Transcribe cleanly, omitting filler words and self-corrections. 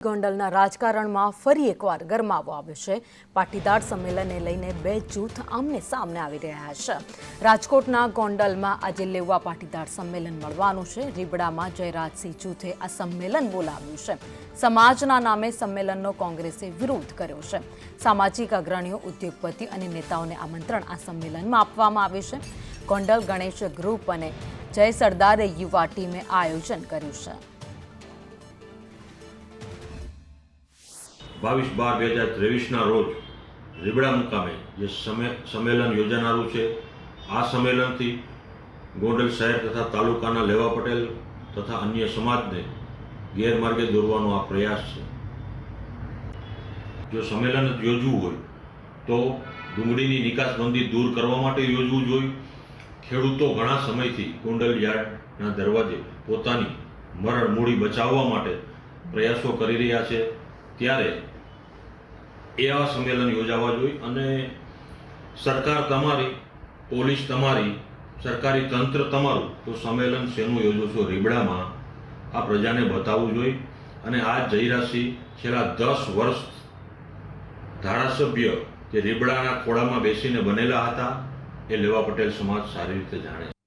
ગોંડલના રાજકારણમાં ફરી એકવાર ગરમાવો આવ્યો છે। પાટીદાર સંમેલનને લઈને બે જૂથ આમને સામને આવી રહ્યા છે। રાજકોટના ગોંડલમાં આજે લેવા પાટીદાર સંમેલન મળવાનું છે। રીબડામાં જયરાજસિંહ જૂથે આ સંમેલન બોલાવ્યું છે। સમાજના નામે સંમેલનનો કોંગ્રેસે વિરોધ કર્યો છે। સામાજિક અગ્રણીઓ, ઉદ્યોગપતિ અને નેતાઓને આમંત્રણ આ સંમેલનમાં આપવામાં આવ્યું છે। ગોંડલ ગણેશ ગ્રુપ અને જય સરદાર યુવા ટીમે આયોજન કર્યું છે। 22/12/2023 રોજ રીબડા મુકામે જે સંમેલન યોજાનારું છે। આ સંમેલનથી ગોંડલ શહેર તથા તાલુકાના લેવા પટેલ તથા અન્ય સમાજને ગેરમાર્ગે દોરવાનો આ પ્રયાસ છે। જો સંમેલન યોજવું હોય તો ડુંગળીની નિકાસબંધી દૂર કરવા માટે યોજવું જોઈએ। ખેડૂતો ઘણા સમયથી ગોંડલ યાર્ડના દરવાજે પોતાની મરણ મૂડી બચાવવા માટે પ્રયાસો કરી રહ્યા છે, ત્યારે એવા સંમેલન યોજાવા જોઈએ। અને સરકાર તમારી, પોલીસ તમારી, સરકારી તંત્ર તમારું, તો સંમેલન શેનું યોજો છો રીબડામાં આ પ્રજાને બતાવવું જોઈએ। અને આ જયરાજસિંહ છેલ્લા 10 વર્ષ ધારાસભ્ય જે રીબડાના ખોળામાં બેસીને બનેલા હતા, એ લેવા પટેલ સમાજ સારી રીતે જાણે છે।